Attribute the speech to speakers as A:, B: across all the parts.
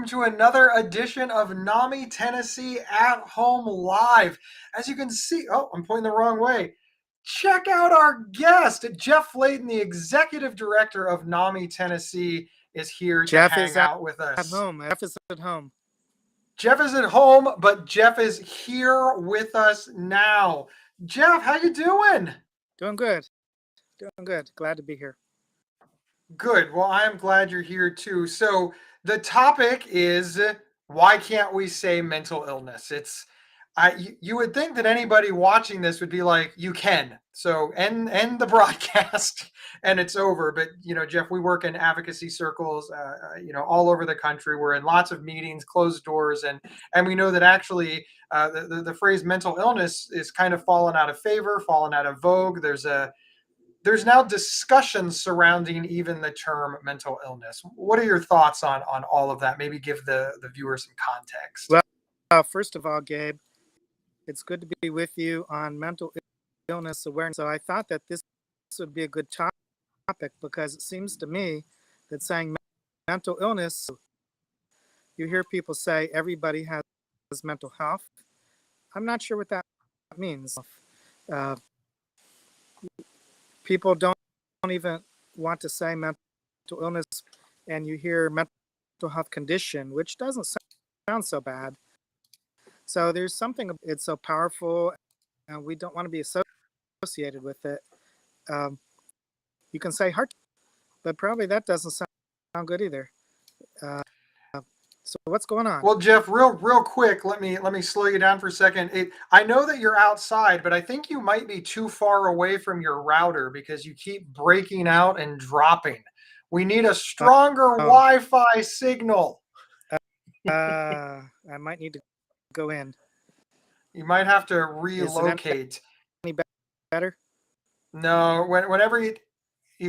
A: to another edition of NAMI Tennessee at Home Live. As you can see, I'm pointing the wrong way. Check out our guest, Jeff Fladen, the executive director of NAMI Tennessee, is here to hang out with us.
B: Jeff is at home.
A: Jeff is at home, but Jeff is here with us now. Jeff, how you doing?
B: Doing good. Glad to be here.
A: Good. Well, I am glad you're here too. So the topic is why can't we say mental illness? You would think that anybody watching this would be like, you can. So end the broadcast and it's over. But Jeff, we work in advocacy circles, all over the country. We're in lots of meetings, closed doors, and we know that actually the phrase mental illness is kind of fallen out of favor, fallen out of vogue. There's now discussion surrounding even the term mental illness. What are your thoughts on all of that? Maybe give the viewer some context.
B: Well, first of all, Gabe, it's good to be with you on mental illness awareness. So I thought that this would be a good topic because it seems to me that saying mental illness, you hear people say everybody has mental health. I'm not sure what that means. People don't even want to say mental illness, and you hear mental health condition, which doesn't sound so bad. So there's something, it's so powerful, and we don't want to be associated with it. You can say heart, but probably that doesn't sound good either. So what's going on?
A: Well, Jeff, real quick, let me slow you down for a second. I know that you're outside, but I think you might be too far away from your router because you keep breaking out and dropping. We need a stronger Wi-Fi signal.
B: I might need to go in.
A: You might have to relocate.
B: Any better?
A: No, whenever you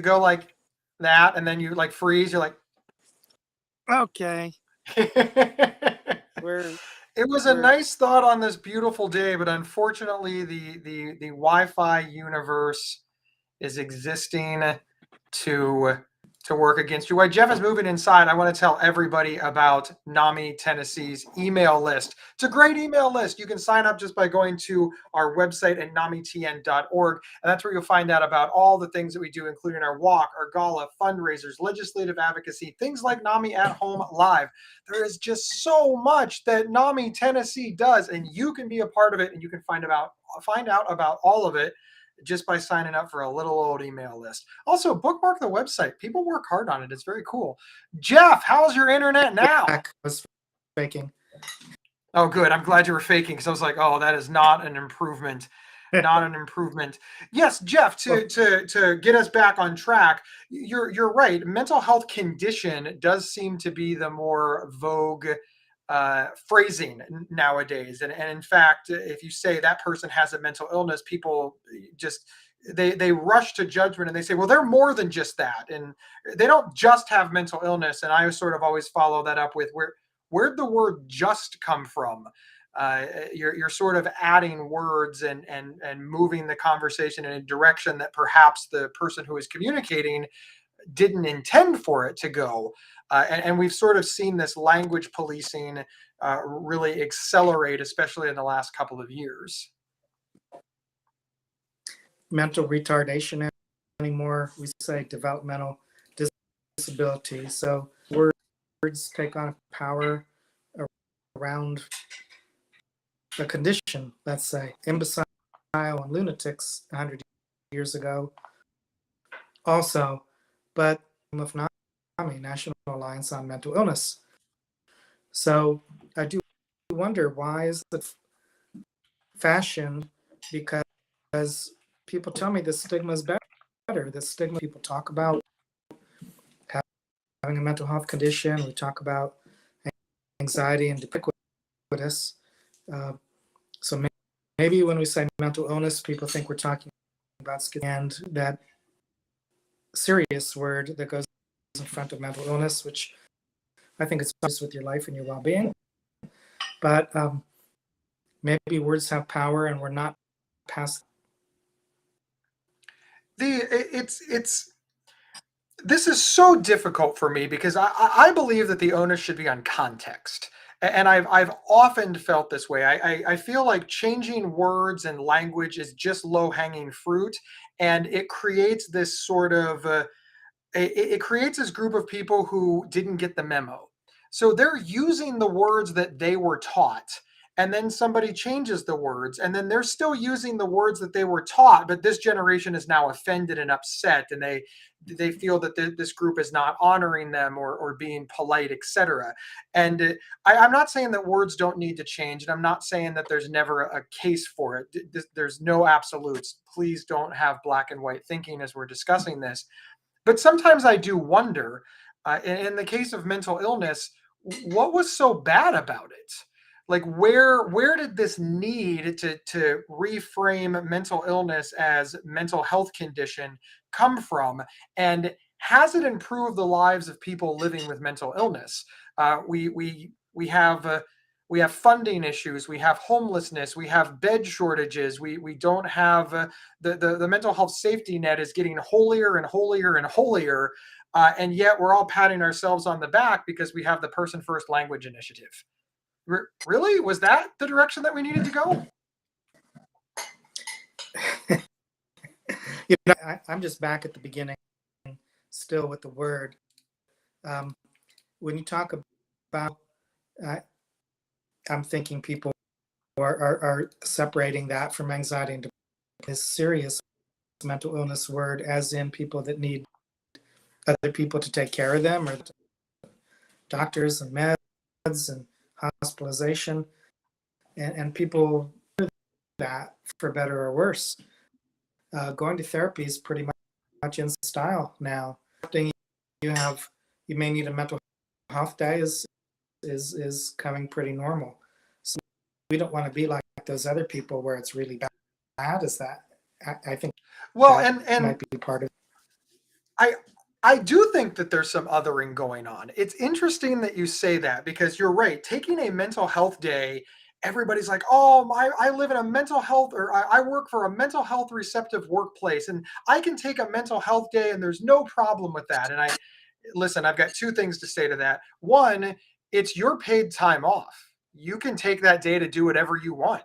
A: go like that and then you like freeze, you're like,
B: okay.
A: It was a nice thought on this beautiful day, but unfortunately the Wi-Fi universe is existing to work against you. While Jeff is moving inside, I want to tell everybody about NAMI Tennessee's email list. It's a great email list. You can sign up just by going to our website at namitn.org, and that's where you'll find out about all the things that we do, including our walk, our gala, fundraisers, legislative advocacy, things like NAMI at Home Live. There is just so much that NAMI Tennessee does, and you can be a part of it, and you can find out about all of it just by signing up for a little old email list. Also, bookmark the website. People work hard on it. It's very cool. Jeff, how's your internet now?
B: I was faking.
A: Oh, good. I'm glad you were faking because I was like, oh, that is not an improvement. Not an improvement. Yes, Jeff, to get us back on track, you're right. Mental health condition does seem to be the more vogue phrasing nowadays. And in fact, if you say that person has a mental illness, people just, they rush to judgment and they say, well, they're more than just that. And they don't just have mental illness. And I sort of always follow that up with where'd the word just come from? You're sort of adding words and moving the conversation in a direction that perhaps the person who is communicating didn't intend for it to go. And we've sort of seen this language policing really accelerate, especially in the last couple of years.
B: Mental retardation anymore. We say developmental disability. So words take on power around a condition, let's say. Imbecile and lunatics 100 years ago also, but of NAMI, National Alliance on Mental Illness. So I do wonder, why is it fashion? Because people tell me the stigma is better. The stigma people talk about having a mental health condition. We talk about anxiety and ubiquitous. So maybe when we say mental illness, people think we're talking about skin, and that serious word that goes in front of mental illness, which I think it's just with your life and your well-being. But maybe words have power, and we're not past.
A: This is so difficult for me because I believe that the onus should be on context. And I've often felt this way. I feel like changing words and language is just low hanging fruit. And it creates this sort of it creates this group of people who didn't get the memo. So they're using the words that they were taught, and then somebody changes the words, and then they're still using the words that they were taught, but this generation is now offended and upset, and they feel that this group is not honoring them or being polite, etc. And I'm not saying that words don't need to change, and I'm not saying that there's never a case for it. There's no absolutes. Please don't have black and white thinking as we're discussing this. But sometimes I do wonder, in the case of mental illness, what was so bad about it? Like where did this need to reframe mental illness as mental health condition come from? And has it improved the lives of people living with mental illness? We have funding issues, we have homelessness, we have bed shortages, we don't have the mental health safety net is getting holier and holier and holier, and yet we're all patting ourselves on the back because we have the person first language initiative. Really, was that the direction that we needed to go?
B: I'm just back at the beginning, still with the word. When you talk about, I'm thinking people are separating that from anxiety and depression. Is serious mental illness word, as in people that need other people to take care of them, or doctors and meds and hospitalization, and people do that for better or worse. Going to therapy is pretty much in style now. You may need a mental health day is coming pretty normal. So we don't want to be like those other people where it's really bad. Is that I think
A: Well,
B: that
A: and
B: might be part of it.
A: I do think that there's some othering going on. It's interesting that you say that because you're right. Taking a mental health day, everybody's like, "Oh, I live in a mental health, or I work for a mental health receptive workplace, and I can take a mental health day, and there's no problem with that." And listen, I've got two things to say to that. One, it's your paid time off. You can take that day to do whatever you want.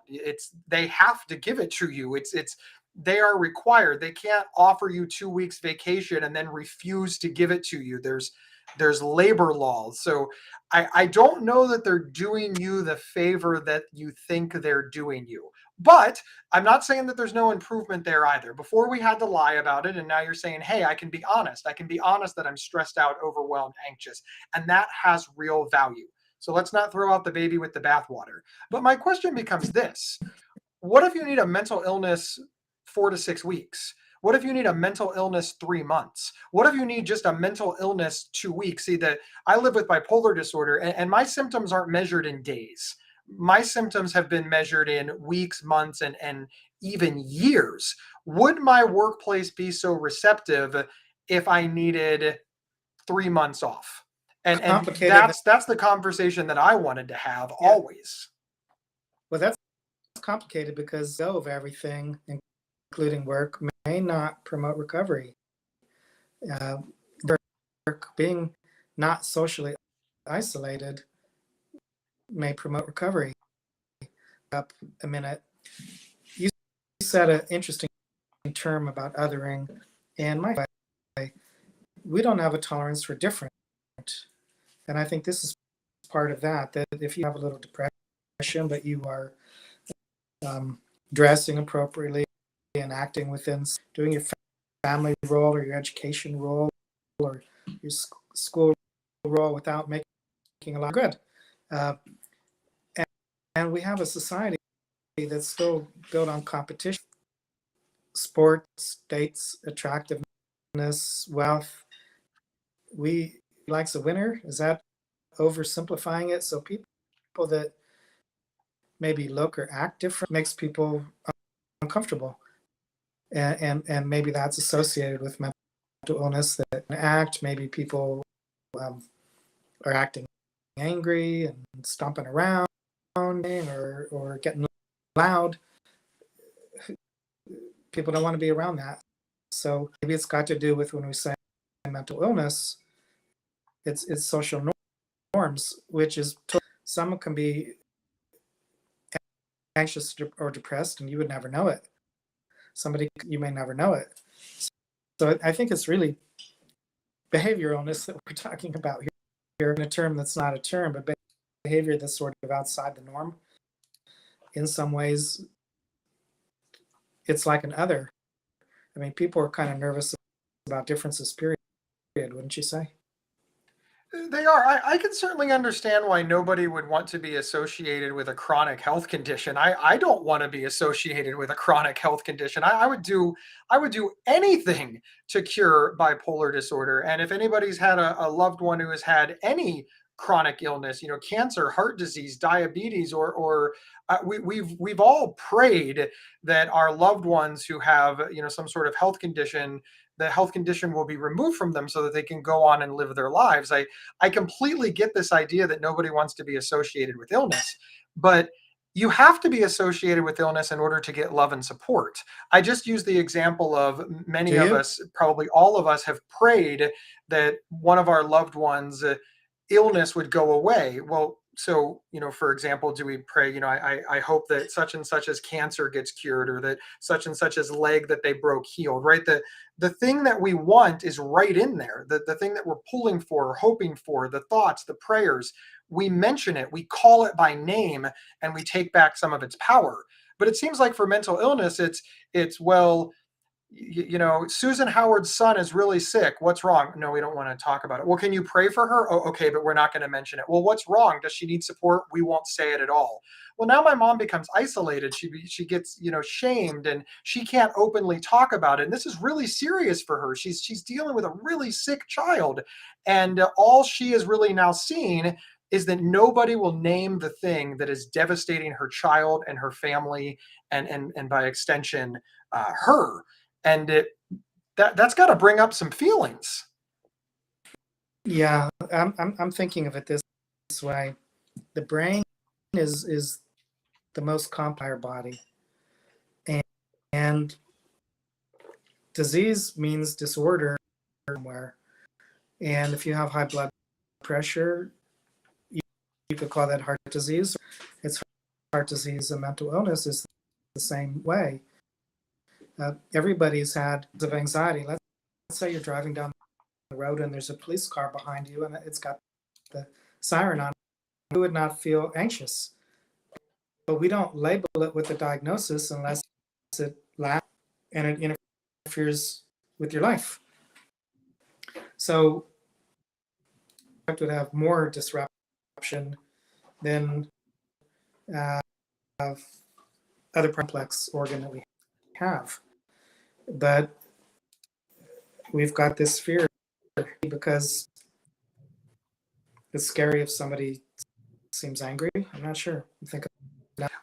A: They have to give it to you. It's they are required. They can't offer you 2 weeks vacation and then refuse to give it to you. There's labor laws. So I don't know that they're doing you the favor that you think they're doing you. But I'm not saying that there's no improvement there either. Before we had to lie about it, and now you're saying, hey, I can be honest. I can be honest that I'm stressed out, overwhelmed, anxious. And that has real value. So let's not throw out the baby with the bathwater. But my question becomes this: what if you need a mental illness 4 to 6 weeks? What if you need a mental illness 3 months? What if you need just a mental illness 2 weeks? See, that I live with bipolar disorder, and my symptoms aren't measured in days. My symptoms have been measured in weeks, months, and even years. Would my workplace be so receptive if I needed 3 months off? And
B: Complicated.
A: that's the conversation that I wanted to have
B: Yeah.
A: always.
B: Well, that's complicated because of everything, including work, may not promote recovery. Work being not socially isolated may promote recovery. Up a minute. You said an interesting term about othering, and my way, we don't have a tolerance for different. And I think this is part of that if you have a little depression, but you are dressing appropriately and acting within, doing your family role or your education role or your school role without making a lot of good. And we have a society that's still built on competition, sports, dates, attractiveness, wealth. We likes a winner. Is that oversimplifying it? So people that maybe look or act different makes people uncomfortable, and maybe that's associated with mental illness. That act, maybe people are acting angry and stomping around or getting loud. People don't want to be around that. So maybe it's got to do with when we say mental illness, it's social norms, which is someone can be anxious or depressed and you would never know it. Somebody, you may never know it. So I think it's really behavioral illness that we're talking about here in a term that's not a term, but behavior that's sort of outside the norm. In some ways, it's like an other. I mean, people are kind of nervous about differences, period, wouldn't you say?
A: They are. I can certainly understand why nobody would want to be associated with a chronic health condition. I don't want to be associated with a chronic health condition. I would do anything to cure bipolar disorder. And if anybody's had a loved one who has had any chronic illness, cancer, heart disease, diabetes, or we've all prayed that our loved ones who have some sort of health condition, the health condition will be removed from them so that they can go on and live their lives. I completely get this idea that nobody wants to be associated with illness, but you have to be associated with illness in order to get love and support. I just used the example of many of us, probably all of us, have prayed that one of our loved ones' illness would go away. Well, so, for example, do we pray, I hope that such and such as cancer gets cured, or that such and such as leg that they broke healed, right? The thing that we want is right in there. The thing that we're pulling for, hoping for, the thoughts, the prayers, we mention it, we call it by name, and we take back some of its power. But it seems like for mental illness, it's well, Susan Howard's son is really sick. What's wrong? No, we don't want to talk about it. Well, can you pray for her? Oh, okay, but we're not going to mention it. Well, what's wrong? Does she need support? We won't say it at all. Well, now my mom becomes isolated. She gets, shamed, and she can't openly talk about it. And this is really serious for her. She's dealing with a really sick child. And all she is really now seeing is that nobody will name the thing that is devastating her child and her family, and by extension, her. And that's got to bring up some feelings.
B: Yeah, I'm thinking of it this way. The brain is the most complex body, and disease means disorder somewhere. And if you have high blood pressure, you could call that heart disease. It's heart disease, and mental illness is the same way. Everybody's had of anxiety. Let's say you're driving down the road and there's a police car behind you and it's got the siren on. You would not feel anxious. But we don't label it with a diagnosis unless it lasts and it interferes with your life. So it would have more disruption than other complex organ that we have. But we've got this fear because it's scary if somebody seems angry. I'm not sure.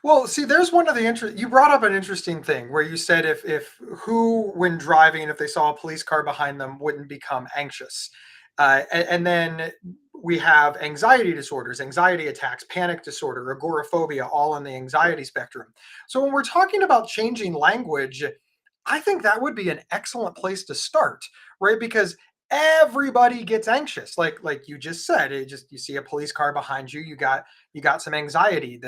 A: Well, see, there's one of the you brought up an interesting thing where you said if who, when driving, if they saw a police car behind them, wouldn't become anxious. And then we have anxiety disorders, anxiety attacks, panic disorder, agoraphobia, all on the anxiety spectrum. So when we're talking about changing language, I think that would be an excellent place to start, right? Because everybody gets anxious, like you just said. You see a police car behind you, you got some anxiety.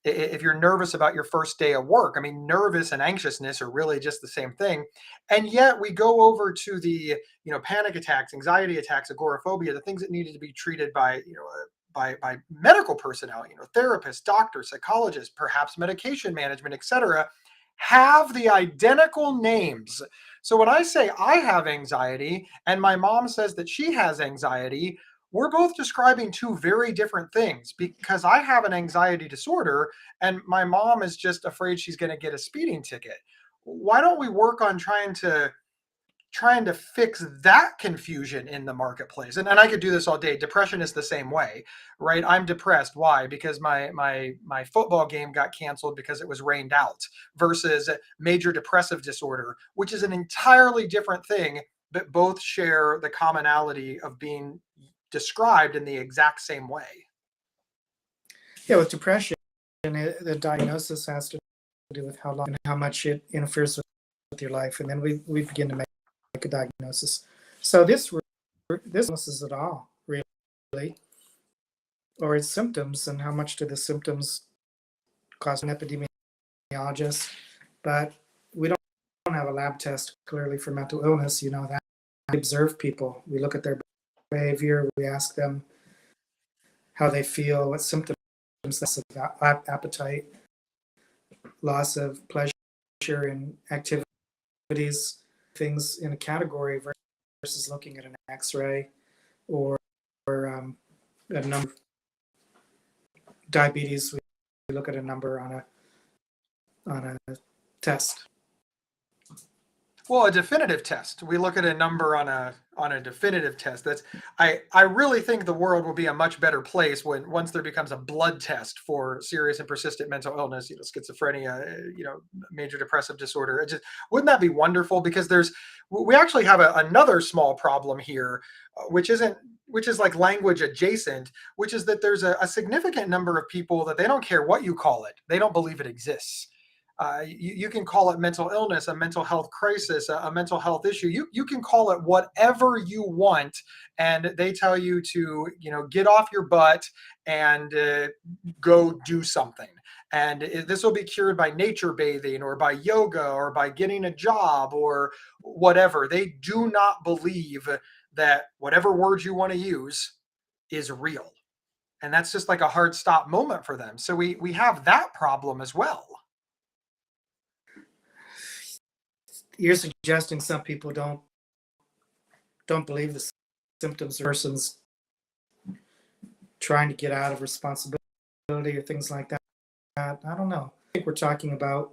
A: If you're nervous about your first day of work, I mean, nervous and anxiousness are really just the same thing. And yet we go over to the panic attacks, anxiety attacks, agoraphobia, the things that needed to be treated by by medical personnel, therapists, doctors, psychologists, perhaps medication management, etc., have the identical names. So when I say I have anxiety and my mom says that she has anxiety, we're both describing two very different things, because I have an anxiety disorder and my mom is just afraid she's going to get a speeding ticket. Why don't we work on trying to fix that confusion in the marketplace? And I could do this all day. Depression is the same way, right? I'm depressed. Why? Because my football game got canceled because it was rained out, versus major depressive disorder, which is an entirely different thing, but both share the commonality of being described in the exact same way.
B: Yeah, with depression, the diagnosis has to do with how long and how much it interferes with your life. And then we begin to make a diagnosis. So this this illnesses at all, really, or its symptoms, and how much do the symptoms cause an epidemiologist. But we don't have a lab test clearly for mental illness. You know that. We observe people. We look at their behavior. We ask them how they feel, what symptoms, loss of appetite, loss of pleasure in activities, things in a category versus looking at an X-ray or a number. Diabetes, we look at a number on a test.
A: Well, a definitive test. We look at a number on a definitive test. I really think the world will be a much better place once there becomes a blood test for serious and persistent mental illness, schizophrenia, major depressive disorder. Wouldn't that be wonderful? Because we actually have another small problem here, which is like language adjacent, which is that there's a significant number of people that they don't care what you call it. They don't believe it exists. You can call it mental illness, a mental health crisis, a mental health issue. You can call it whatever you want, and they tell you to get off your butt and go do something. And this will be cured by nature bathing or by yoga or by getting a job or whatever. They do not believe that whatever words you want to use is real. And that's just like a hard stop moment for them. So we have that problem as well.
B: You're suggesting some people don't believe the symptoms of persons trying to get out of responsibility or things like that. I don't know. I think we're talking about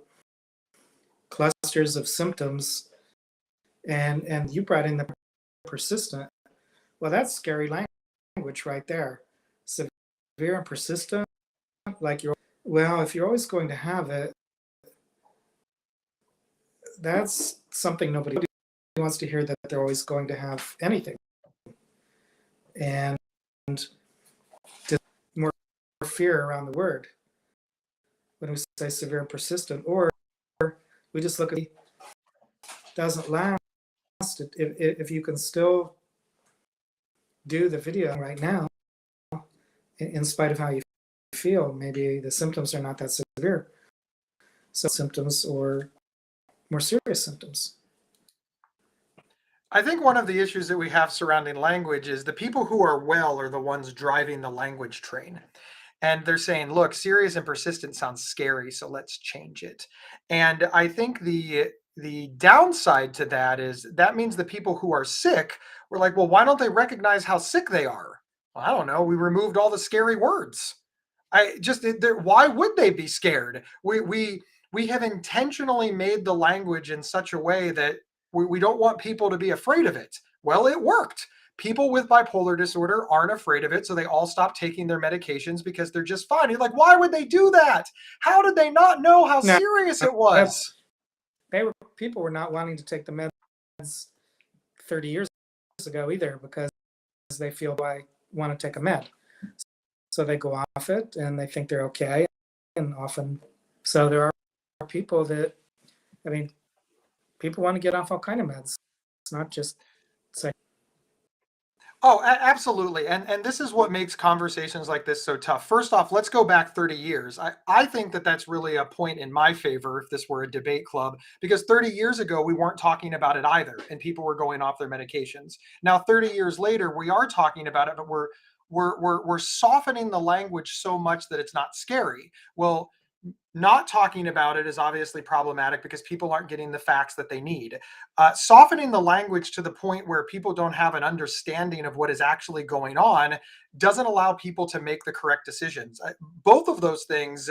B: clusters of symptoms, and you brought in the persistent. Well, that's scary language right there. Severe and persistent, if you're always going to have it, that's something nobody wants to hear, that they're always going to have anything. And just more fear around the word when we say severe and persistent, or we just look at it doesn't last. If you can still do the video right now, in spite of how you feel, maybe the symptoms are not that severe. So symptoms or more serious symptoms.
A: I think one of the issues that we have surrounding language is the people who are well are the ones driving the language train. And they're saying, look, serious and persistent sounds scary, so let's change it. And I think the downside to that is that means the people who are sick were like, well, why don't they recognize how sick they are? Well, I don't know. We removed all the scary words. Why would they be scared? We have intentionally made the language in such a way that we don't want people to be afraid of it. Well, it worked. People with bipolar disorder aren't afraid of it, so they all stop taking their medications because they're just fine. You're like, why would they do that? How did they not know how serious it was?
B: People were not wanting to take the meds 30 years ago either, because they feel, I want to take a med. So they go off it and they think they're okay. And often, so there are people that, people want to get off all kind of meds. It's not just say.
A: Oh, absolutely. And this is what makes conversations like this so tough. First off, let's go back 30 years. I think that that's really a point in my favor if this were a debate club, because 30 years ago, we weren't talking about it either, and people were going off their medications. Now, 30 years later, we are talking about it, but we're softening the language so much that it's not scary. Well, not talking about it is obviously problematic because people aren't getting the facts that they need. Softening the language to the point where people don't have an understanding of what is actually going on doesn't allow people to make the correct decisions. Both of those things,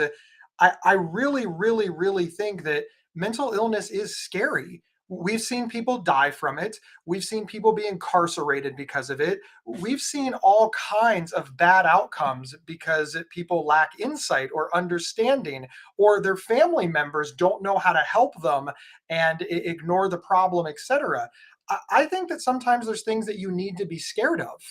A: I really, really, really think that mental illness is scary. We've seen people die from it. We've seen people be incarcerated because of it. We've seen all kinds of bad outcomes because people lack insight or understanding, or their family members don't know how to help them and ignore the problem, etc. I think that sometimes there's things that you need to be scared of.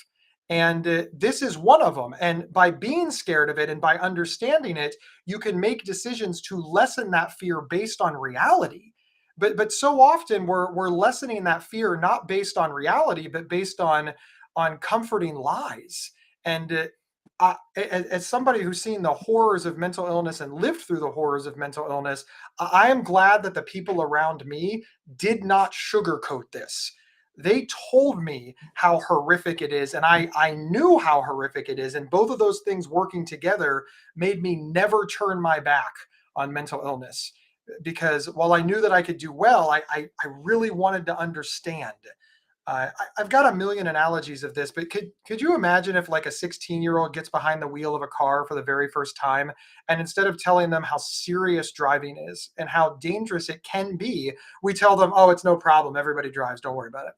A: And this is one of them. And by being scared of it and by understanding it, you can make decisions to lessen that fear based on reality. But so often we're lessening that fear not based on reality, but based on on comforting lies. And as somebody who's seen the horrors of mental illness and lived through the horrors of mental illness, I am glad that the people around me did not sugarcoat this. They told me how horrific it is, and I knew how horrific it is. And both of those things working together made me never turn my back on mental illness. Because while I knew that I could do well, I really wanted to understand. I've got a million analogies of this, but could you imagine if like a 16-year-old gets behind the wheel of a car for the very first time, and instead of telling them how serious driving is and how dangerous it can be, we tell them, oh, it's no problem. Everybody drives. Don't worry about it.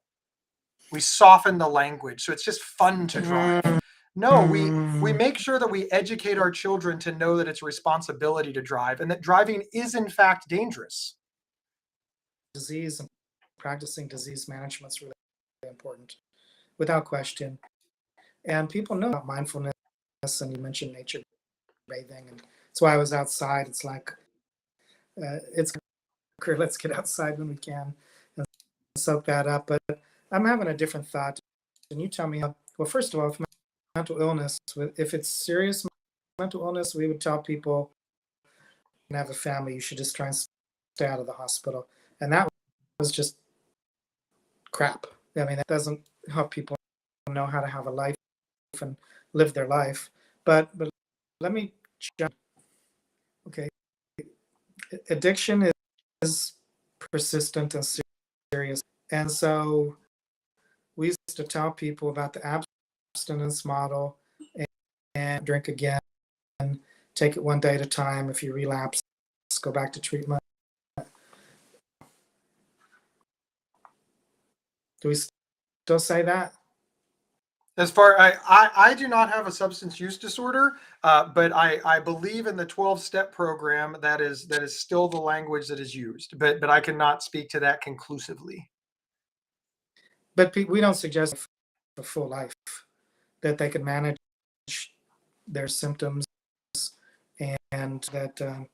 A: We soften the language. So it's just fun to drive. No, we make sure that we educate our children to know that it's a responsibility to drive and that driving is in fact dangerous.
B: Disease and practicing disease management is really important, without question. And people know about mindfulness, and you mentioned nature bathing, and that's why I was outside. It's like it's let's get outside when we can and soak that up. But I'm having a different thought, and you tell me. Well, first of all, if mental illness, if it's serious mental illness, we would tell people and have a family, you should just try and stay out of the hospital. And that was just crap. I mean, that doesn't help people know how to have a life and live their life. But let me jump. Okay, addiction is persistent and serious, and so we used to tell people about the abstinence model and drink again, take it one day at a time. If you relapse, go back to treatment. Do we still say that?
A: As far I do not have a substance use disorder, but I believe in the 12-step program. That is still the language that is used, but I cannot speak to that conclusively.
B: But we don't suggest a full life, that they can manage their symptoms, and that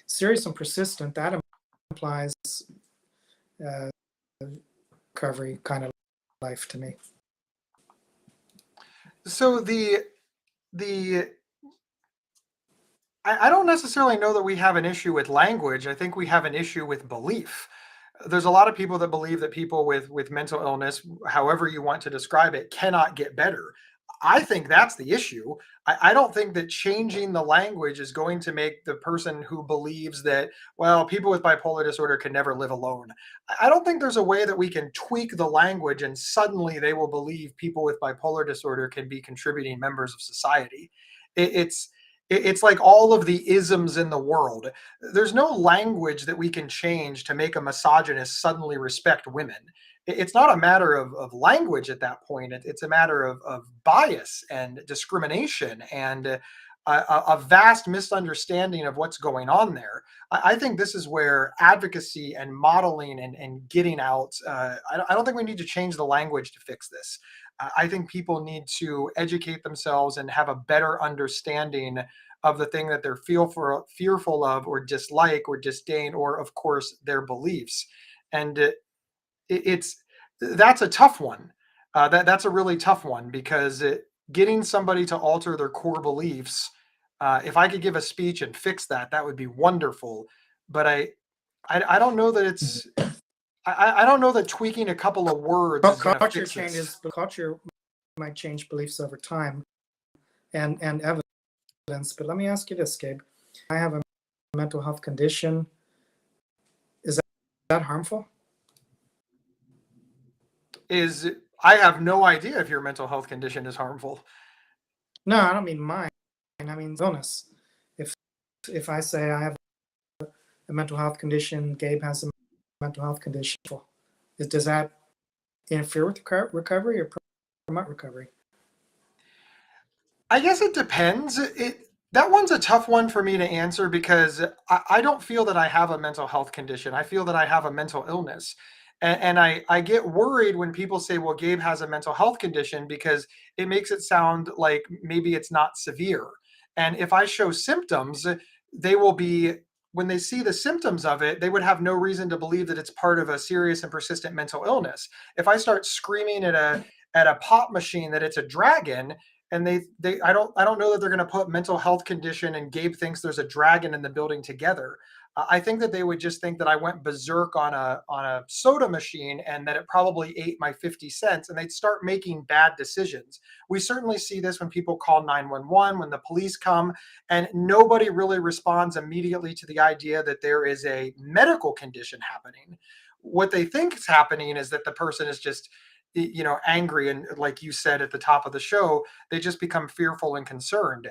B: serious and persistent, that implies recovery kind of life to me.
A: So I don't necessarily know that we have an issue with language. I think we have an issue with belief. There's a lot of people that believe that people with mental illness, however you want to describe it, cannot get better. I think that's the issue. I don't think that changing the language is going to make the person who believes that, well, people with bipolar disorder can never live alone. I don't think there's a way that we can tweak the language and suddenly they will believe people with bipolar disorder can be contributing members of society. It's like all of the isms in the world. There's no language that we can change to make a misogynist suddenly respect women. It's not a matter of language at that point. It's a matter of bias and discrimination and a vast misunderstanding of what's going on there. I think this is where advocacy and modeling and getting out, I don't think we need to change the language to fix this. I think people need to educate themselves and have a better understanding of the thing that they're fearful of or dislike or disdain, or of course their beliefs. And that's a tough one. That's a really tough one, because getting somebody to alter their core beliefs, if I could give a speech and fix that, that would be wonderful. But I don't know that it's I don't know that tweaking a couple of words is going to
B: Culture
A: fix
B: changes,
A: this.
B: but culture might change beliefs over time and evidence. But let me ask you this, Gabe. I have a mental health condition. Is that harmful?
A: I have no idea if your mental health condition is harmful.
B: No, I don't mean mine. I mean illness. If I say I have a mental health condition, Gabe has a mental health condition, does that interfere with recovery or promote recovery?
A: I guess it depends. That one's a tough one for me to answer, because I don't feel that I have a mental health condition. I feel that I have a mental illness. And I get worried when people say, well, Gabe has a mental health condition, because it makes it sound like maybe it's not severe. And if I show symptoms, they will be, when they see the symptoms of it, they would have no reason to believe that it's part of a serious and persistent mental illness. If I start screaming at at a pop machine that it's a dragon, and I don't know that they're going to put mental health condition and Gabe thinks there's a dragon in the building together. I think that they would just think that I went berserk on a soda machine and that it probably ate my 50 cents, and they'd start making bad decisions. We certainly see this when people call 911, when the police come, and nobody really responds immediately to the idea that there is a medical condition happening. What they think is happening is that the person is just angry, and like you said at the top of the show, they just become fearful and concerned.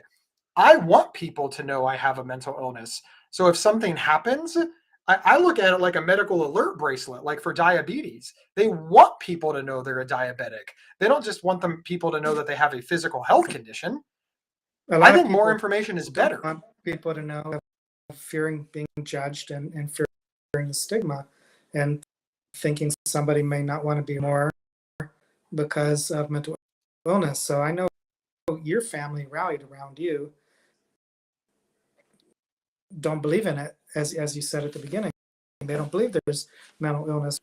A: I want people to know I have a mental illness. So if something happens, I look at it like a medical alert bracelet, like for diabetes. They want people to know they're a diabetic. They don't just want people to know that they have a physical health condition. I think more information is better.
B: Want people to know, fearing being judged and fearing the stigma, and thinking somebody may not want to be more because of mental illness. So I know your family rallied around you, don't believe in it, as you said at the beginning. They don't believe there's mental illness.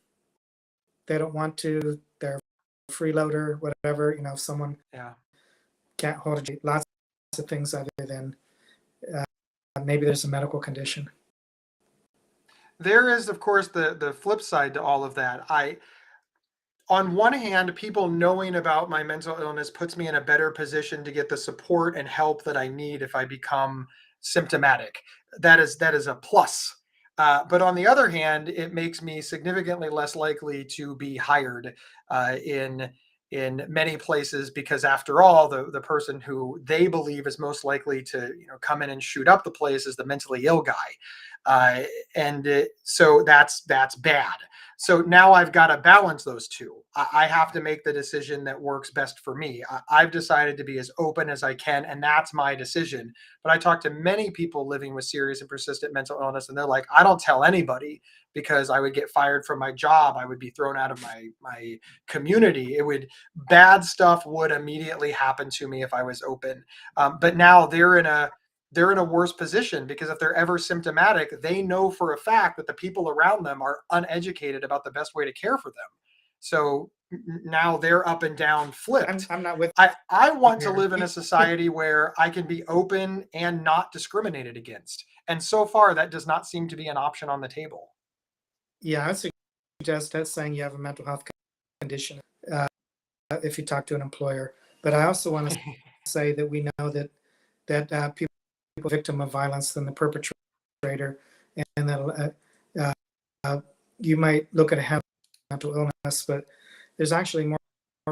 B: They don't want to. They're a freeloader, whatever. If someone can't hold a lots of things other than maybe there's a medical condition.
A: There is, of course, the flip side to all of that. On one hand, people knowing about my mental illness puts me in a better position to get the support and help that I need if I become symptomatic. That is a plus. But on the other hand, it makes me significantly less likely to be hired in many places, because after all, the person who they believe is most likely to come in and shoot up the place is the mentally ill guy, so that's bad. So now I've got to balance those two. I have to make the decision that works best for me. I've decided to be as open as I can, and that's my decision. But I talk to many people living with serious and persistent mental illness, and they're like, I don't tell anybody because I would get fired from my job. I would be thrown out of my community. Bad stuff would immediately happen to me if I was open. But now they're in a worse position, because if they're ever symptomatic, they know for a fact that the people around them are uneducated about the best way to care for them. So now they're up and down flipped.
B: I'm not with.
A: I want to live in a society where I can be open and not discriminated against. And so far, that does not seem to be an option on the table.
B: Yeah, I would suggest that saying you have a mental health condition if you talk to an employer. But I also want to say that we know that people victim of violence than the perpetrator, and that you might look at a mental illness, but there's actually more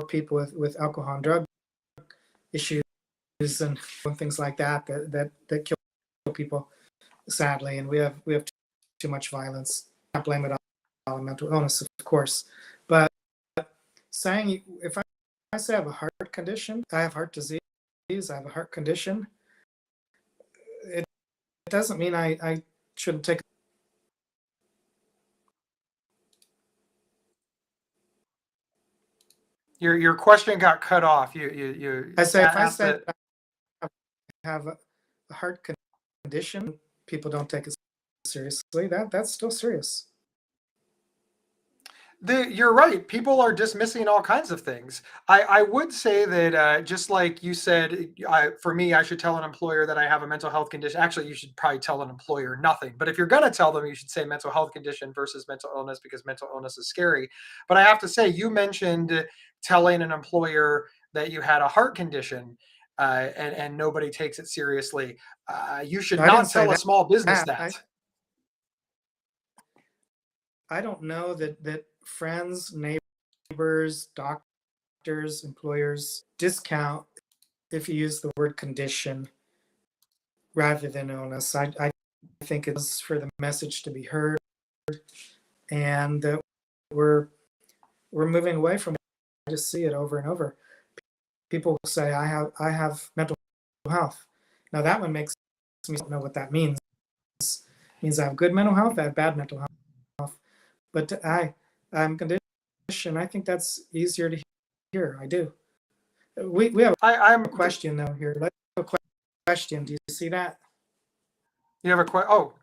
B: people with alcohol and drug issues and things like that kill people, sadly, and we have too much violence. I can't blame it all on mental illness, of course, but saying if I say I have a heart condition, I have heart disease, I have a heart condition, it doesn't mean I shouldn't take.
A: Your question got cut off.
B: I say if I said I have a heart condition, people don't take it seriously. That's still serious.
A: You're right. People are dismissing all kinds of things. I would say that just like you said, for me, I should tell an employer that I have a mental health condition. Actually, you should probably tell an employer nothing. But if you're going to tell them, you should say mental health condition versus mental illness, because mental illness is scary. But I have to say, you mentioned telling an employer that you had a heart condition and nobody takes it seriously. You should not tell a small business that.
B: I don't know that friends, neighbors, doctors, employers discount if you use the word condition rather than illness. I think it's for the message to be heard, and that we're moving away from it. I just see it over and over. People say I have mental health. Now that one makes me don't know what that means. It means I have good mental health, I have bad mental health. But I'm conditioned. I think that's easier to hear. I do. We have a question though here. Let's have a question. Do you see that?
A: You have a question? Oh.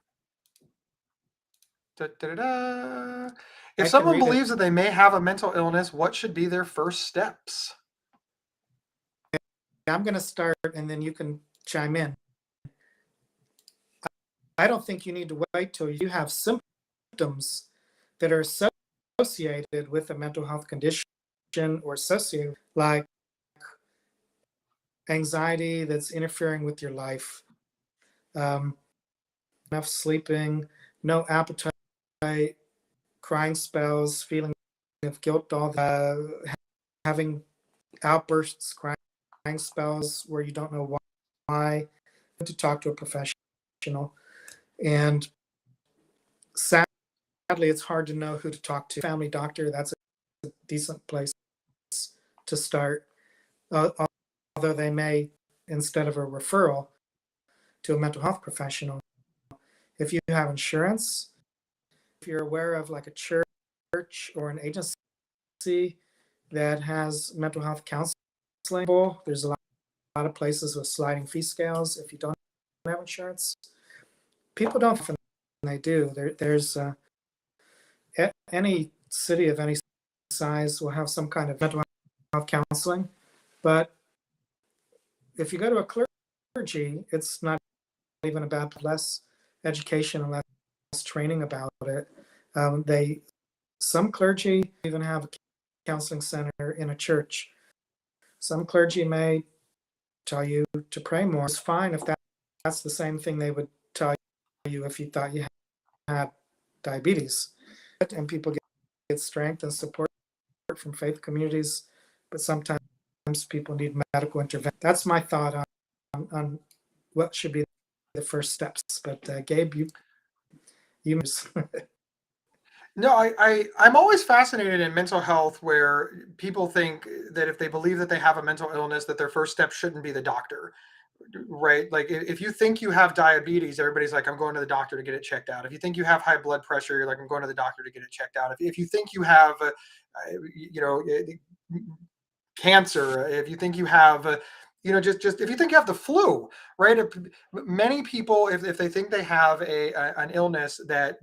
A: Da, da, da, da. If
B: I can
A: someone
B: read it.
A: believes that they may have a mental illness, what should be their first steps?
B: I'm going to start and then you can chime in. I don't think you need to wait till you have symptoms that are associated with a mental health condition or associated, like anxiety that's interfering with your life, enough sleeping, no appetite, crying spells, feeling of guilt, having outbursts, crying spells where you don't know why, to talk to a professional. And sadly, it's hard to know who to talk to. Family doctor, that's a decent place to start, although they may, instead of a referral to a mental health professional, if you have insurance, if you're aware of like a church or an agency that has mental health counseling, there's a lot of places with sliding fee scales. If you don't have insurance, people don't often, they do. There's any city of any size will have some kind of mental health counseling, but if you go to a clergy, it's not even about less education and less training about it. Some clergy even have a counseling center in a church. Some clergy may tell you to pray more. It's fine if that's the same thing they would tell you if you thought you had diabetes. And people get strength and support from faith communities, but sometimes people need medical intervention. That's my thought on what should be the first steps. But Gabe, you
A: No, I'm always fascinated in mental health where people think that if they believe that they have a mental illness, that their first step shouldn't be the doctor, right? Like if you think you have diabetes, everybody's like, I'm going to the doctor to get it checked out. If you think you have high blood pressure, you're like, I'm going to the doctor to get it checked out. If you think you have, you know, cancer, if you think you have, just if you think you have the flu, right? Many people, if they think they have an illness that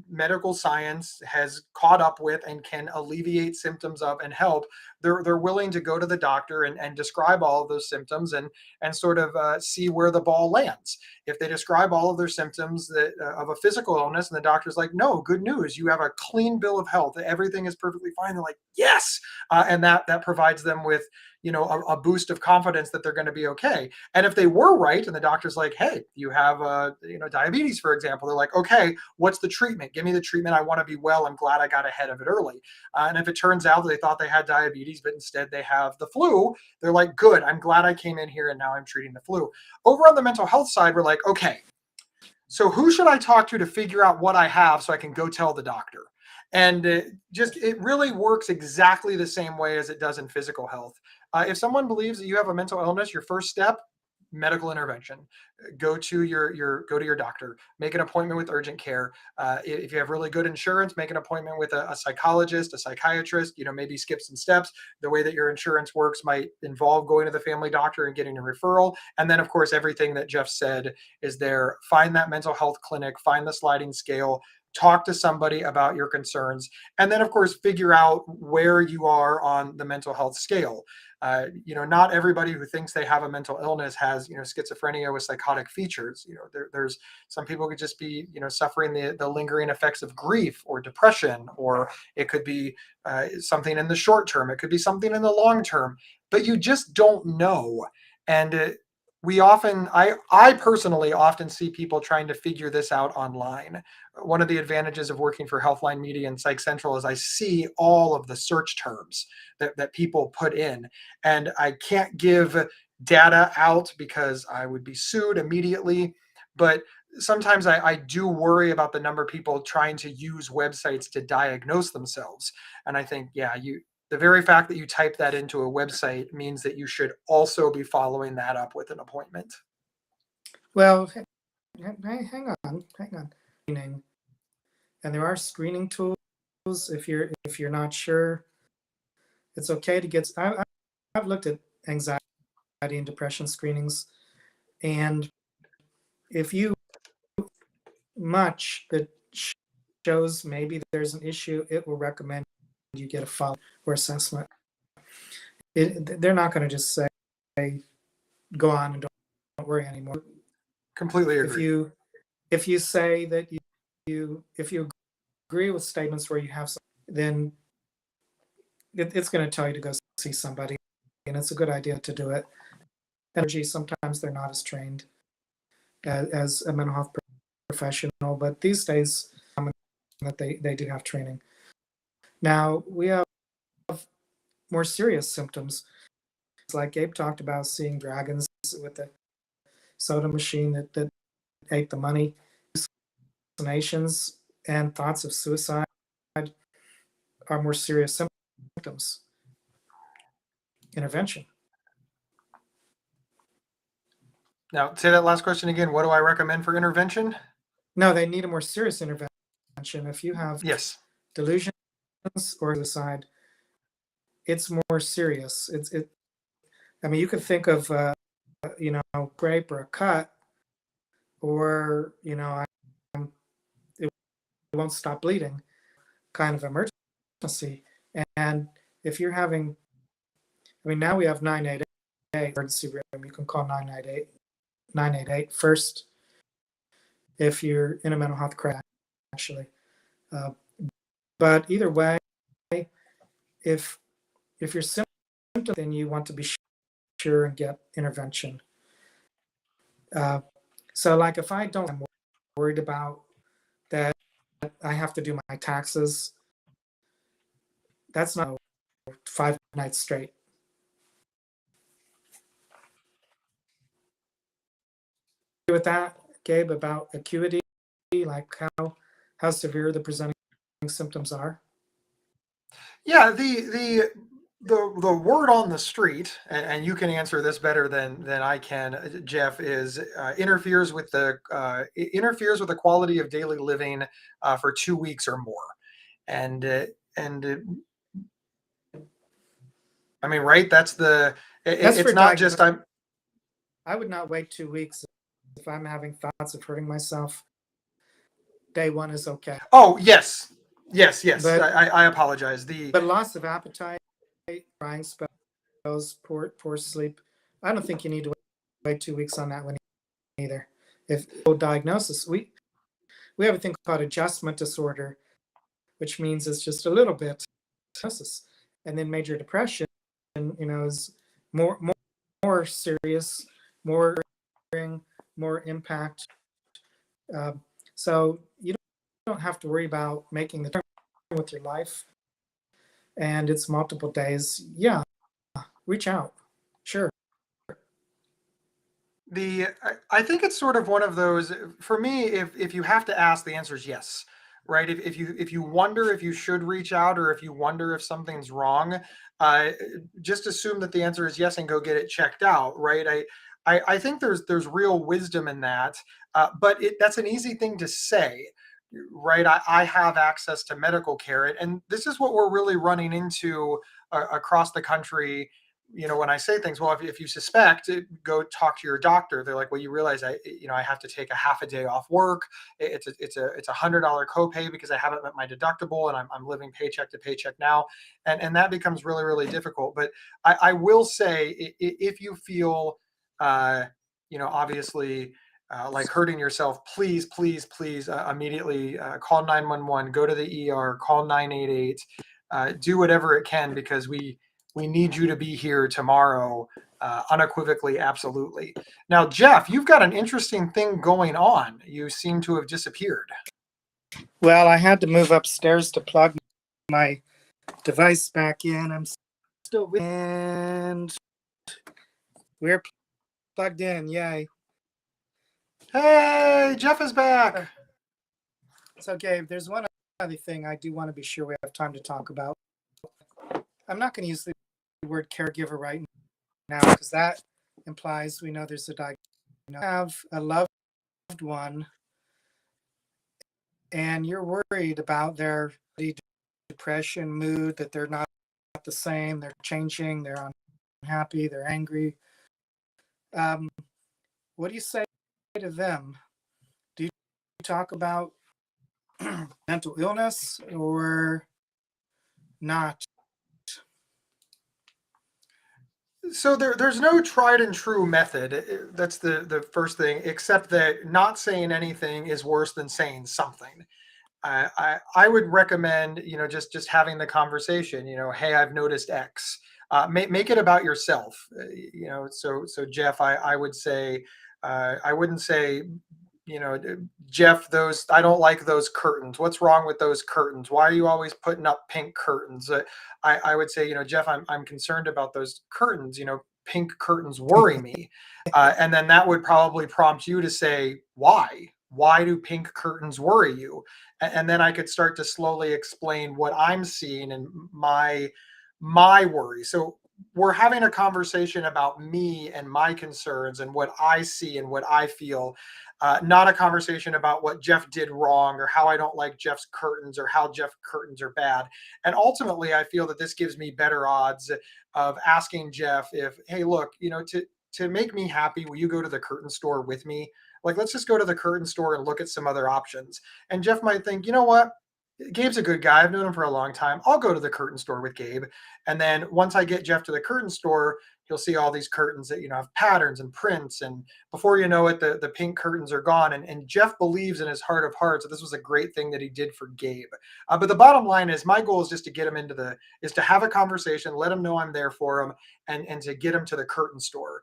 A: medical science has caught up with and can alleviate symptoms of and help, they're willing to go to the doctor and describe all of those symptoms and sort of see where the ball lands. If they describe all of their symptoms of a physical illness and the doctor's like, no, good news, you have a clean bill of health, everything is perfectly fine, they're like, yes. And that provides them with a boost of confidence that they're going to be okay. And if they were right and the doctor's like, hey, you have diabetes, for example, they're like, okay, what's the treatment? Give me the treatment. I want to be well. I'm glad I got ahead of it early. And if it turns out that they thought they had diabetes but instead they have the flu, they're like, good, I'm glad I came in here and now I'm treating the flu. Over on the mental health side, we're like, okay, so who should I talk to figure out what I have so I can go tell the doctor? And it really works exactly the same way as it does in physical health. If someone believes that you have a mental illness, your first step, medical intervention. Go to your doctor. Make an appointment with urgent care. If you have really good insurance, make an appointment with a psychologist, a psychiatrist. Maybe skip some steps. The way that your insurance works might involve going to the family doctor and getting a referral. And then, of course, everything that Jeff said is there. Find that mental health clinic. Find the sliding scale. Talk to somebody about your concerns, and then, of course, figure out where you are on the mental health scale. Not everybody who thinks they have a mental illness has, schizophrenia with psychotic features. There's some people could just be, suffering the lingering effects of grief or depression, or it could be something in the short term. It could be something in the long term, but you just don't know. And I personally often see people trying to figure this out online. One of the advantages of working for Healthline Media and Psych Central is I see all of the search terms that people put in, and I can't give data out because I would be sued immediately. But sometimes I do worry about the number of people trying to use websites to diagnose themselves. And I think, yeah, the very fact that you type that into a website means that you should also be following that up with an appointment.
B: Well, hang on. And there are screening tools if you're not sure. It's okay to get. I've looked at anxiety and depression screenings, and if you much that shows maybe there's an issue, it will recommend you get a follow or assessment. They're not going to just say, go on and don't worry anymore.
A: Completely agree.
B: If you say that if you agree with statements where you have some, then it's going to tell you to go see somebody, and it's a good idea to do it. Energy, sometimes they're not as trained as a mental health professional, but these days that they do have training. Now we have more serious symptoms, like Gabe talked about, seeing dragons with the soda machine that ate the money, hallucinations, and thoughts of suicide are more serious symptoms. Intervention.
A: Now, say that last question again. What do I recommend for intervention?
B: No, they need a more serious intervention. If you have
A: Yes.
B: delusions or suicide, it's more serious. I mean, you could think of grape or a cut, or it won't stop bleeding, kind of emergency. And if you're having, I mean, now we have 988 emergency room. You can call 988 first if you're in a mental health crash, actually. But either way, if you're symptomatic, then you want to be sure and get intervention. So, like, if I'm worried about that I have to do my taxes, that's not 5 nights straight. With that, Gabe, about acuity, like how severe the presenting symptoms are?
A: Yeah, the word on the street, and you can answer this better than I can, Jeff, is interferes with the quality of daily living for 2 weeks or more, and I mean, right? That's it's not just
B: I would not wait 2 weeks if I'm having thoughts of hurting myself. Day one is okay.
A: Oh, yes.
B: But
A: I apologize.
B: But loss of appetite, crying spells, poor sleep, I don't think you need to wait 2 weeks on that one either. If diagnosis, we have a thing called adjustment disorder, which means it's just a little bit, and then major depression, is more serious, more impact. So you don't have to worry about making the turn with your life, and it's multiple days. Yeah, reach out. Sure.
A: I think it's sort of one of those, for me, if you have to ask, the answer is yes, right? If you wonder if you should reach out, or if you wonder if something's wrong, just assume that the answer is yes and go get it checked out, right? I think there's real wisdom in that, but that's an easy thing to say, right? I have access to medical care, and this is what we're really running into across the country. When I say things, well, if you suspect, go talk to your doctor. They're like, well, you realize I have to take a half a day off work. It's a $100 copay because I haven't met my deductible, and I'm living paycheck to paycheck now, and that becomes really, really difficult. But I will say, if you feel, obviously, like hurting yourself, please immediately call 911, go to the ER, call 988, do whatever it can, because we need you to be here tomorrow, unequivocally, absolutely. Now, Jeff, you've got an interesting thing going on. You seem to have disappeared.
B: Well, I had to move upstairs to plug my device back in. I'm still with, and we're plugged in. Yay.
A: Hey, Jeff is back.
B: So, Gabe, there's one other thing I do want to be sure we have time to talk about. I'm not going to use the word caregiver right now, because that implies we know there's a diagnosis. Have a loved one, and you're worried about their depression, mood, that they're not the same, they're changing, they're unhappy, they're angry. What do you say to them? Do you talk about mental illness or not?
A: So there's no tried and true method. That's the first thing, except that not saying anything is worse than saying something. I would recommend, just having the conversation. Hey, I've noticed X. Make it about yourself. So Jeff, I would say, I wouldn't say, Jeff, those I don't like those curtains. What's wrong with those curtains? Why are you always putting up pink curtains? I would say, Jeff, I'm concerned about those curtains. Pink curtains worry me. And then that would probably prompt you to say, why? Why do pink curtains worry you? And then I could start to slowly explain what I'm seeing and my worry. So we're having a conversation about me and my concerns and what I see and what I feel, not a conversation about what Jeff did wrong or how I don't like Jeff's curtains or how Jeff curtains are bad. And ultimately, I feel that this gives me better odds of asking Jeff if, hey, look, to make me happy, will you go to the curtain store with me? Like, let's just go to the curtain store and look at some other options. And Jeff might think, you know what? Gabe's a good guy. I've known him for a long time. I'll go to the curtain store with Gabe. And then once I get Jeff to the curtain store, he'll see all these curtains that, have patterns and prints. And before you know it, the pink curtains are gone. And Jeff believes in his heart of hearts that this was a great thing that he did for Gabe. But the bottom line is my goal is just to get him is to have a conversation, let him know I'm there for him, and to get him to the curtain store.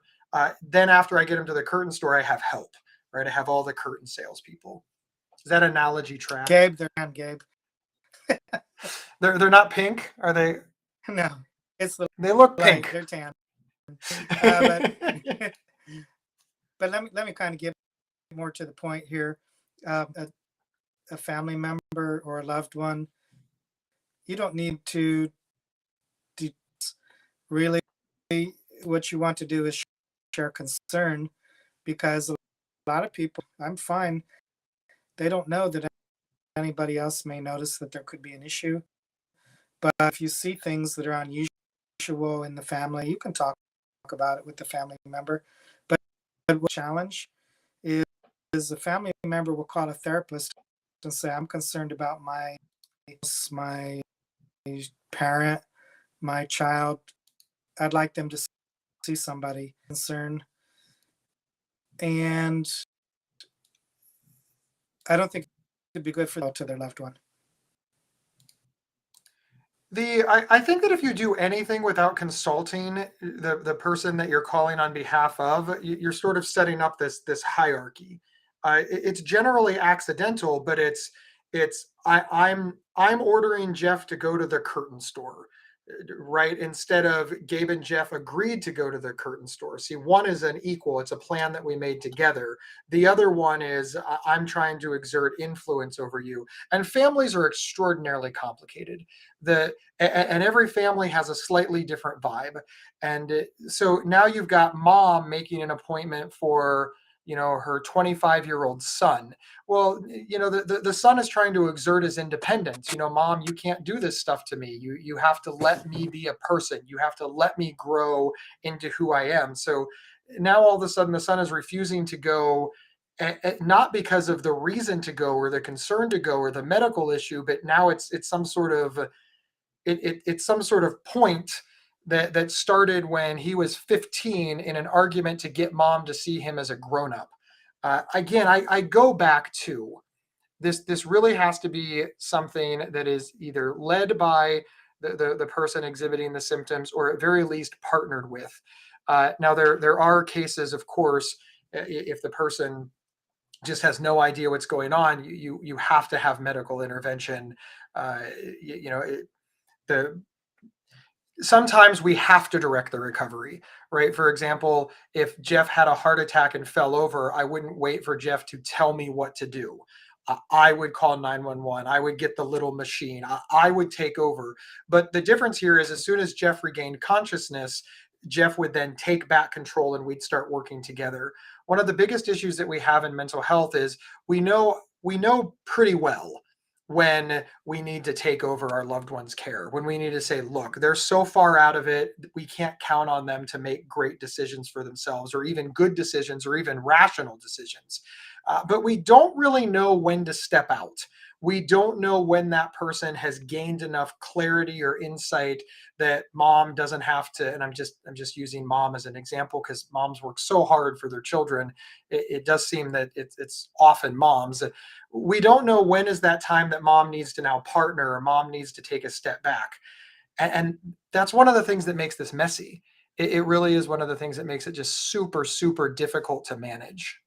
A: Then after I get him to the curtain store, I have help, right? I have all the curtain salespeople. Is that analogy track?
B: Gabe, they're on Gabe.
A: They're not pink, are they?
B: No,
A: they look pink.
B: They're tan. But let me kind of get more to the point here. A family member or a loved one, you don't need to really. What you want to do is share concern, because a lot of people, I'm fine, they don't know that anybody else may notice that there could be an issue. But if you see things that are unusual in the family, you can talk about it with the family member. But what challenge is a family member will call a therapist and say, I'm concerned about my parent, my child. I'd like them to see somebody concerned. And I don't think it'd be good to their loved one.
A: I think that if you do anything without consulting the person that you're calling on behalf of, you're sort of setting up this hierarchy. It's generally accidental, but I'm ordering Jeff to go to the curtain store, right? Instead of Gabe and Jeff agreed to go to the curtain store. See, one is an equal. It's a plan that we made together. The other one is I'm trying to exert influence over you. And families are extraordinarily complicated. And every family has a slightly different vibe. And so now you've got mom making an appointment for her 25-year-old son. Well, the son is trying to exert his independence. Mom, you can't do this stuff to me. You have to let me be a person. You have to let me grow into who I am. So now all of a sudden the son is refusing to go, not because of the reason to go or the concern to go or the medical issue, but now it's some sort of it's some sort of point that started when he was 15 in an argument to get mom to see him as a grown-up. Again, I go back to this really has to be something that is either led by the person exhibiting the symptoms or at very least partnered with. Now, there are cases, of course, if the person just has no idea what's going on, you have to have medical intervention. Sometimes we have to direct the recovery, right? For example, if Jeff had a heart attack and fell over, I wouldn't wait for Jeff to tell me what to do. I would call 911. I would get the little machine. I would take over. But the difference here is as soon as Jeff regained consciousness, Jeff would then take back control and we'd start working together. One of the biggest issues that we have in mental health is we know pretty well when we need to take over our loved one's care, when we need to say, look, they're so far out of it, we can't count on them to make great decisions for themselves or even good decisions or even rational decisions. But we don't really know when to step out. We don't know when that person has gained enough clarity or insight that mom doesn't have to, and I'm just using mom as an example because moms work so hard for their children. It does seem that it's often moms. We don't know when is that time that mom needs to now partner or mom needs to take a step back. And that's one of the things that makes this messy. It really is one of the things that makes it just super, super difficult to manage.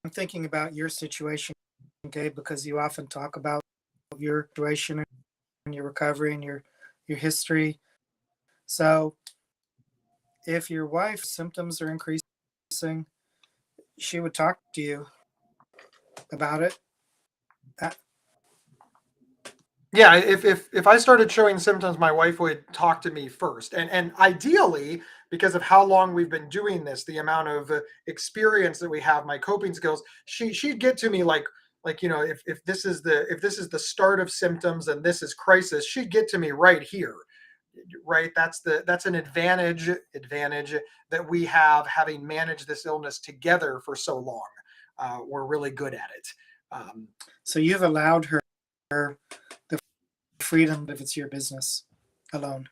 B: I'm thinking about your situation, Gabe, because you often talk about your situation and your recovery and your history. So if your wife's symptoms are increasing, she would talk to you about it. Uh,
A: Yeah, if I started showing symptoms, my wife would talk to me first, and ideally, because of how long we've been doing this, the amount of experience that we have, my coping skills, she'd get to me like if this is the start of symptoms and this is crisis, she'd get to me right here, right? That's an advantage that we have having managed this illness together for so long. We're really good at it.
B: so you've allowed her the freedom if it's your business alone.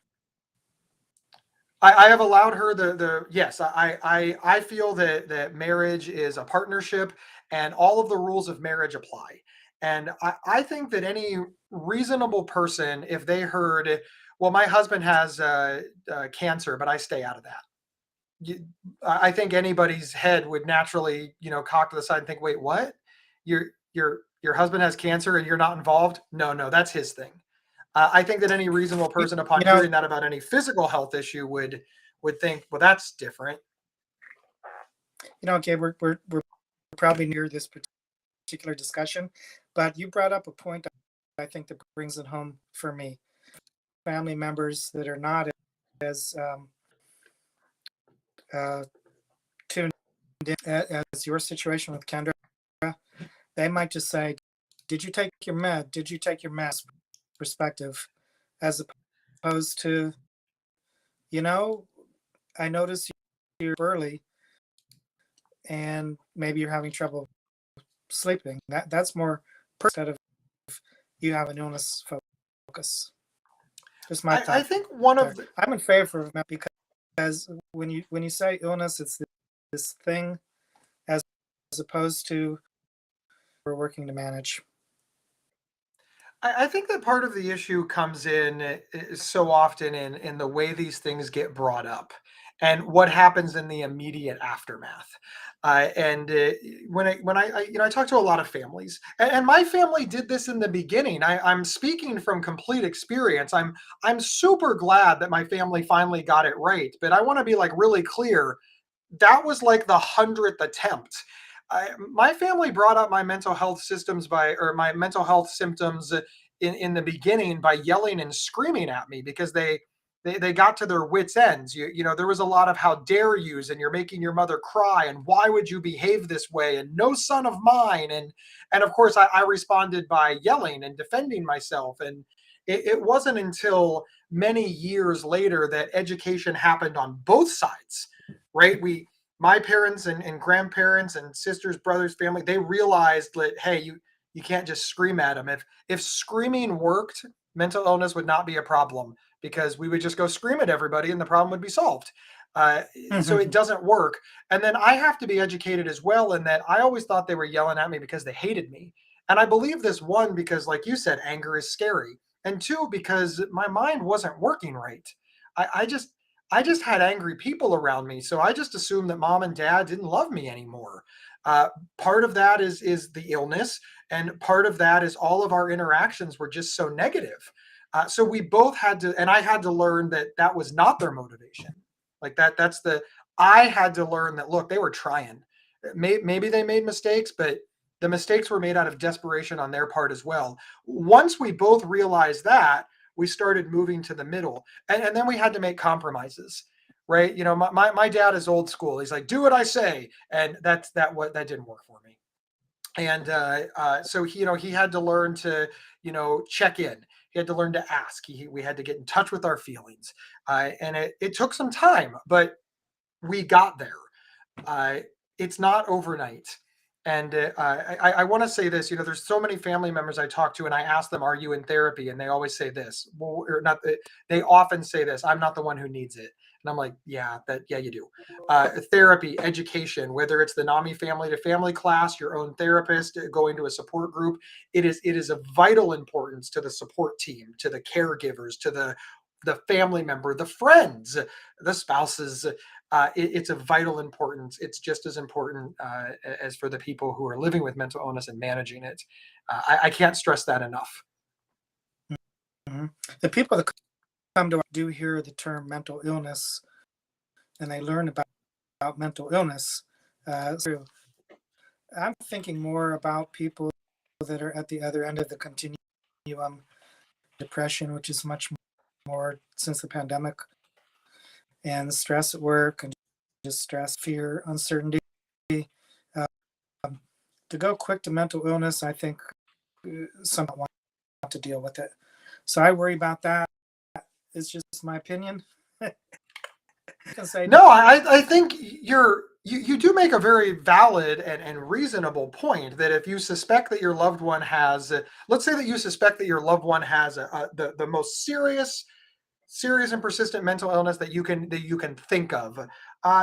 A: I have allowed her the yes. I feel that marriage is a partnership, and all of the rules of marriage apply. And I think that any reasonable person, if they heard, well, my husband has cancer, but I stay out of that. You, I think anybody's head would naturally, cock to the side and think, wait, what? Your husband has cancer and you're not involved? No, no, that's his thing. I think that any reasonable
B: You,
A: person,
B: you
A: upon
B: know,
A: hearing that about any physical health issue, would think, well, that's different.
B: Gabe, we're probably near this particular discussion, but you brought up a point I think that brings it home for me. Family members that are not as uh, tuned in as your situation with Kendra, they might just say, "Did you take your med? Did you take your mask?" Perspective, as opposed to, I noticed you're early, and maybe you're having trouble sleeping. That's more instead of you have an illness focus. Just my
A: I
B: thought
A: think one
B: there.
A: of the,
B: I'm in favor of that because when you say illness, it's this thing as opposed to we're working to manage.
A: I think that part of the issue comes in so often in the way these things get brought up and what happens in the immediate aftermath. And I talk to a lot of families, and my family did this in the beginning. I'm speaking from complete experience. I'm super glad that my family finally got it right, but I want to be like really clear. That was like the 100th attempt. My family brought up my mental health systems or my mental health symptoms in the beginning by yelling and screaming at me because they got to their wits ends. There was a lot of how dare yous and you're making your mother cry and why would you behave this way and no son of mine, and of course I responded by yelling and defending myself, and it wasn't until many years later that education happened on both sides, right? My parents and grandparents and sisters, brothers, family, they realized that, hey, you can't just scream at them. If screaming worked, mental illness would not be a problem because we would just go scream at everybody and the problem would be solved. So it doesn't work. And then I have to be educated as well in that I always thought they were yelling at me because they hated me. And I believe this, one, because like you said, anger is scary. And two, because my mind wasn't working right. I just had angry people around me. So I just assumed that mom and dad didn't love me anymore. Part of that is the illness, and part of that is all of our interactions were just so negative. So we both had to, and I had to learn that that was not their motivation. Like I had to learn that, look, they were trying. Maybe they made mistakes, but the mistakes were made out of desperation on their part as well. Once we both realized that, we started moving to the middle, and then we had to make compromises, right? My dad is old school. He's like, do what I say, and that didn't work for me. And so he had to learn to check in. He had to learn to ask. We had to get in touch with our feelings, and it took some time, but we got there. it's not overnight. And I want to say this, there's so many family members I talk to and I ask them, are you in therapy? And they always say this, well, or not, they often say this, I'm not the one who needs it. And I'm like, yeah, you do. Therapy, education, whether it's the NAMI family to family class, your own therapist, going to a support group, it is of vital importance to the support team, to the caregivers, to the family member, the friends, the spouses. It's of vital importance. It's just as important as for the people who are living with mental illness and managing it. I can't stress that enough.
B: Mm-hmm. The people that come to do hear the term mental illness and they learn about mental illness. So I'm thinking more about people that are at the other end of the continuum, depression, which is much more since the pandemic, and stress at work and just stress, fear, uncertainty. To go quick to mental illness, I think some don't want to deal with it. So I worry about that. It's just my opinion.
A: No, I think you do make a very valid and reasonable point that if you suspect that your loved one has, let's say that you suspect that your loved one has the most serious and persistent mental illness that you can think of.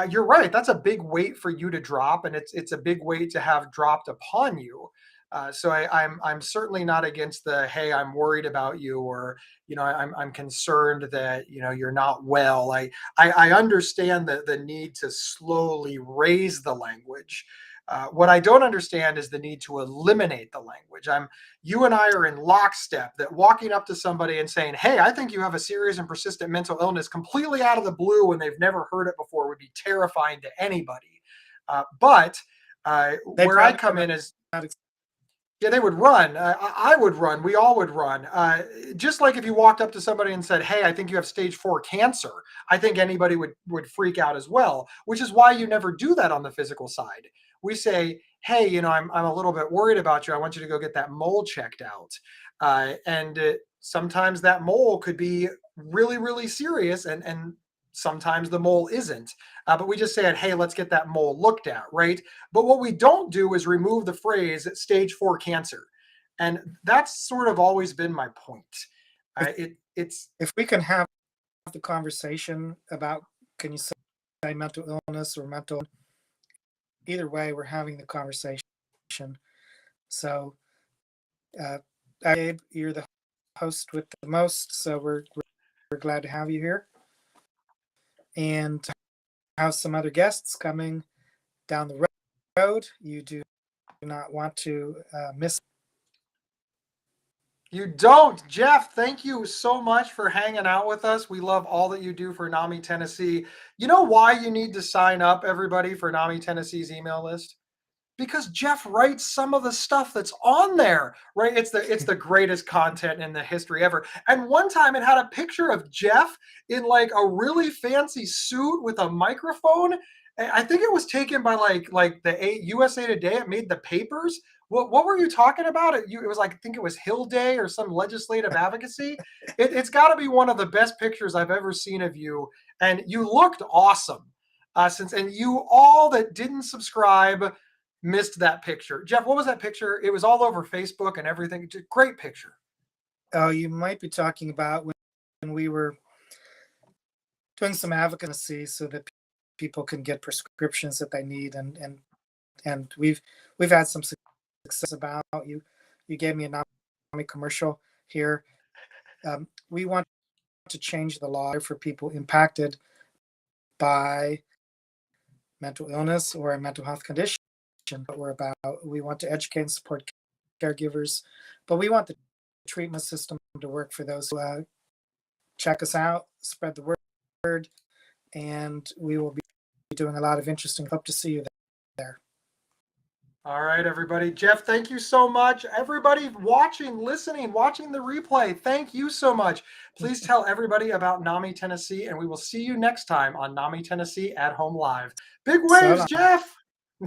A: You're right. That's a big weight for you to drop, and it's a big weight to have dropped upon you. So I'm certainly not against the, hey, I'm worried about you, or I'm concerned that you're not well. I understand the need to slowly raise the language. What I don't understand is the need to eliminate the language. You and I are in lockstep that walking up to somebody and saying, hey, I think you have a serious and persistent mental illness completely out of the blue when they've never heard it before would be terrifying to anybody. But where I come in is, yeah, they would run. I would run. We all would run. Just like if you walked up to somebody and said, hey, I think you have stage 4 cancer, I think anybody would freak out as well, which is why you never do that on the physical side. We say, hey, I'm a little bit worried about you. I want you to go get that mole checked out. And sometimes that mole could be really, really serious, and sometimes the mole isn't. But we just said, hey, let's get that mole looked at, right? But what we don't do is remove the phrase stage 4 cancer. And that's sort of always been my point.
B: If we can have the conversation about, can you say mental illness or mental, either way, we're having the conversation. So, Gabe, you're the host with the most, so we're glad to have you here. And have some other guests coming down the road. You do not want to miss.
A: You don't. Jeff, thank you so much for hanging out with us. We love all that you do for NAMI Tennessee. You know why you need to sign up, everybody, for NAMI Tennessee's email list? Because Jeff writes some of the stuff that's on there, right? It's the greatest content in the history ever. And one time it had a picture of Jeff in like a really fancy suit with a microphone. I think it was taken by like the USA Today. It made the papers. What were you talking about? It was like, I think it was Hill Day or some legislative advocacy. It's got to be one of the best pictures I've ever seen of you. And you looked awesome. And you all that didn't subscribe missed that picture. Jeff, what was that picture? It was all over Facebook and everything. Great picture.
B: Oh, you might be talking about when we were doing some advocacy so that people can get prescriptions that they need, and we've had some success about you. You gave me a NAMI commercial here. We want to change the law for people impacted by mental illness or a mental health condition. But we want to educate and support caregivers, but we want the treatment system to work for those who check us out, spread the word, and we will be doing a lot of interesting. Hope to see you there.
A: All right, everybody. Jeff, thank you so much. Everybody watching, listening, watching the replay, thank you so much. Please tell everybody about NAMI Tennessee, and we will see you next time on NAMI Tennessee at Home Live. Big waves, Jeff.